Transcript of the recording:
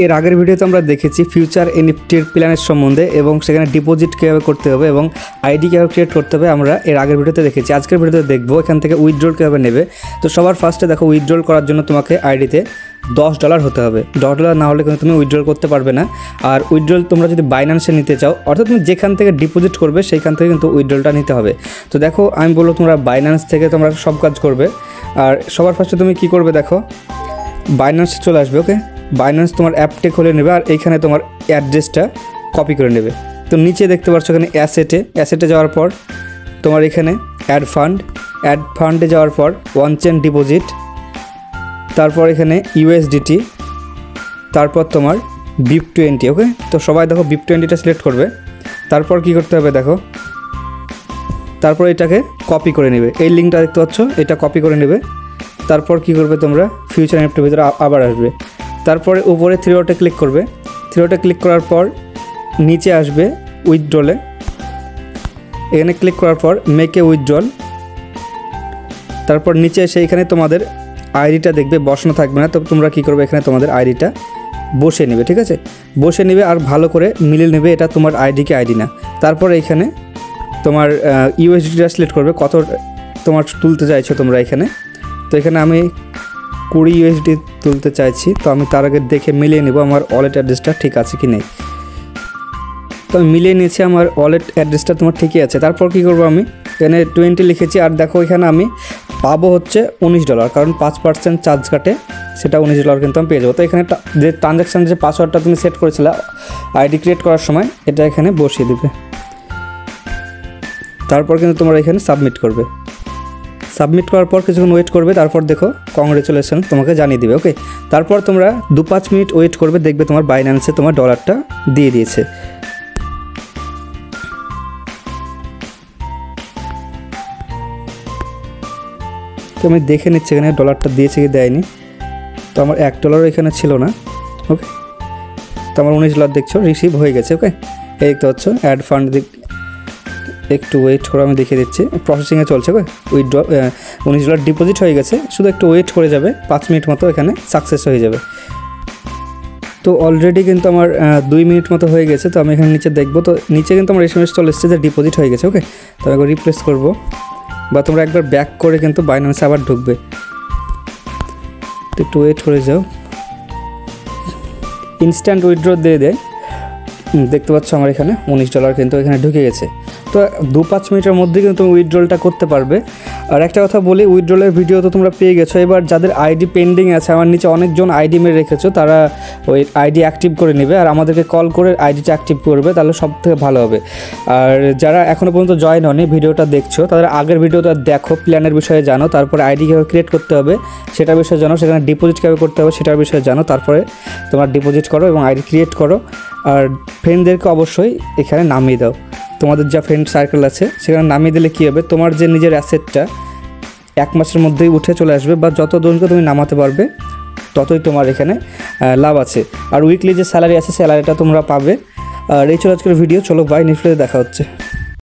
এর আগের ভিডিওতে আমরা দেখেছি ফিউচার এনএফটির প্ল্যানের সম্বন্ধে এবং সেখানে ডিপোজিট কীভাবে করতে হবে এবং আইডি কীভাবে ক্রিয়েট করতে হবে আমরা এর আগের ভিডিওতে দেখেছি। আজকের ভিডিওতে দেখবো এখান থেকে উইথড্রল কীভাবে নেবে। তো সবার ফার্স্টে দেখো, উইথড্রল করার জন্য তোমাকে আইডিতে $10 হতে হবে। $10 না হলে কিন্তু তুমি উইথড্রল করতে পারবে না। আর উইথড্রল তোমরা যদি বাইন্যান্সে নিতে চাও, অর্থাৎ তুমি যেখান থেকে ডিপোজিট করবে সেইখান থেকে কিন্তু উইথড্রলটা নিতে হবে। তো দেখো, আমি বলবো তোমরা বাইন্যান্স থেকে তোমরা সব কাজ করবে। আর সবার ফার্স্টে তুমি কি করবে, দেখো বাইন্যান্সে চলে আসবে। ওকে, বাইন্যান্স তোমার অ্যাপটে খুলে নেবে আর এইখানে তোমার অ্যাড্রেসটা কপি করে নেবে। তো নিচে দেখতে পাচ্ছ এখানে অ্যাসেটে যাওয়ার পর তোমার এখানে অ্যাড ফান্ডে যাওয়ার পর ওয়ান চেন ডিপোজিট, তারপর এখানে USDT, তারপর তোমার BIP20। ওকে, তো সবাই দেখো BIP20টা সিলেক্ট করবে। তারপর কি করতে হবে দেখো, তারপর এটাকে কপি করে নেবে। এই লিঙ্কটা দেখতে পাচ্ছ, এটা কপি করে নেবে। তারপর কি করবে, তোমরা ফিউচার এনএফটির ভিতরে আবার আসবে। তারপরে উপরে 3 ডটে ক্লিক করবে। 3 ডটে ক্লিক করার পর নিচে আসবে উইথড্রলে। এখানে ক্লিক করার পর মেক এ উইথড্রল। তারপর নিচে এসে এখানে তোমাদের আইডিটা দেখবে, বসানো থাকবে না। তো তোমরা কী করবে, এখানে তোমাদের আইডিটা বসে নেবে। ঠিক আছে, বসে নেবে আর ভালো করে মিলিয়ে নেবে এটা তোমার আইডিকে আইডি না। তারপর এখানে তোমার USDটা সিলেক্ট করবে, কত তোমার তুলতে চাইছো তোমরা এখানে। তো এখানে আমি 20 USD তুলতে চাইছি। তো আমি তার আগে দেখে মিলিয়ে নেব আমার ওয়ালেট অ্যাড্রেসটা ঠিক আছে কি নেই। তো আমি মিলিয়ে নিয়েছি, আমার ওয়ালেট অ্যাড্রেসটা তোমার ঠিকই আছে। তারপর কি করব, আমি এখানে 20 লিখেছি আর দেখো এখানে আমি পাবো হচ্ছে $19, কারণ 5% চার্জ কাটে, সেটা $19 কিন্তু আমি পেয়ে যাবো। তো এখানে যে ট্রানজ্যাকশান যে পাসওয়ার্ডটা তুমি সেট করেছিলে আইডি ক্রিয়েট করার সময়, এটা এখানে বসিয়ে দেবে। তারপর কিন্তু তোমরা এখানে সাবমিট করবে। সাবমিট করার পর কিছুক্ষণ ওয়েট করবে। তারপর দেখো কংগ্রেচুলেশন তোমাকে জানিয়ে দিবে। ওকে, তারপর তোমরা 2-5 মিনিট ওয়েট করবে, দেখবে তোমার বাইন্যান্সে তোমার ডলারটা দিয়ে দিয়েছে। তো আমি দেখে নিচ্ছি এখানে ডলারটা দিয়েছে কি দেয়নি। তো আমার $1 এখানে ছিল না। ওকে, তো আমার $19 দেখছো রিসিভ হয়ে গেছে। ওকে, এই দেখতে পাচ্ছ অ্যাড ফান্ড, একটু ওয়েট করে আমি দেখিয়ে দিচ্ছি, প্রসেসিংয়ে চলছে। ওকে, উইথড্র $19 ডিপোজিট হয়ে গেছে, শুধু একটু ওয়েট করে যাবে, 5 মিনিট মতো এখানে সাকসেস হয়ে যাবে। তো অলরেডি কিন্তু আমার 2 মিনিট মতো হয়ে গেছে। তো আমি এখানে নিচে দেখবো, তো নিচে কিন্তু আমার SMS চলে এসেছে যে ডিপোজিট হয়ে গেছে। ওকে, তো আমি একবার রিপ্লেস করবো, বা তোমরা একবার ব্যাক করে কিন্তু বাইন্যান্সে আবার ঢুকবে। তো একটু ওয়েট করে যাও, ইনস্ট্যান্ট উইথড্র দিয়ে দেয়। দেখতে পাচ্ছ আমার এখানে $19 কিন্তু এখানে ঢুকে গেছে। তো 2-5 মিনিটের মধ্যে কিন্তু তুমি উইথড্রলটা করতে পারবে। আর একটা কথা বলি, উইথড্রলের ভিডিও তো তোমরা পেয়ে গেছো। এবার যাদের আইডি পেন্ডিং আছে, আমার নিচে অনেকজন আইডি মেরে রেখেছো, তারা ওই আইডি অ্যাক্টিভ করে নেবে আর আমাদেরকে কল করে আইডিটা অ্যাক্টিভ করবে, তাহলে সব থেকে ভালো হবে। আর যারা এখনও পর্যন্ত জয়েন হয়নি, ভিডিওটা দেখছো, তাদের আগের ভিডিওটা দেখো, প্ল্যানের বিষয়ে জানো, তারপরে আইডি কীভাবে ক্রিয়েট করতে হবে সেটার বিষয়ে জানো, সেখানে ডিপোজিট কীভাবে করতে হবে সেটার বিষয়ে জানো। তারপরে তোমরা ডিপোজিট করো এবং আইডি ক্রিয়েট করো। আর ফ্রেন্ডদেরকে অবশ্যই এখানে নামিয়ে দাও। তোমাদের যা ফ্রেন্ড সার্কেল আছে সেখানে নামিয়ে দিলে কী হবে, তোমার যে নিজের অ্যাসেটটা 1 মাসের মধ্যেই উঠে চলে আসবে, বা যত জনকে তুমি নামাতে পারবে ততই তোমার এখানে লাভ আছে। আর উইকলি যে স্যালারি আছে, স্যালারিটা তোমরা পাবে। আর এই ছিল আজকের ভিডিও। চলো বাই, নেক্সট ভিডিওতে দেখা হচ্ছে।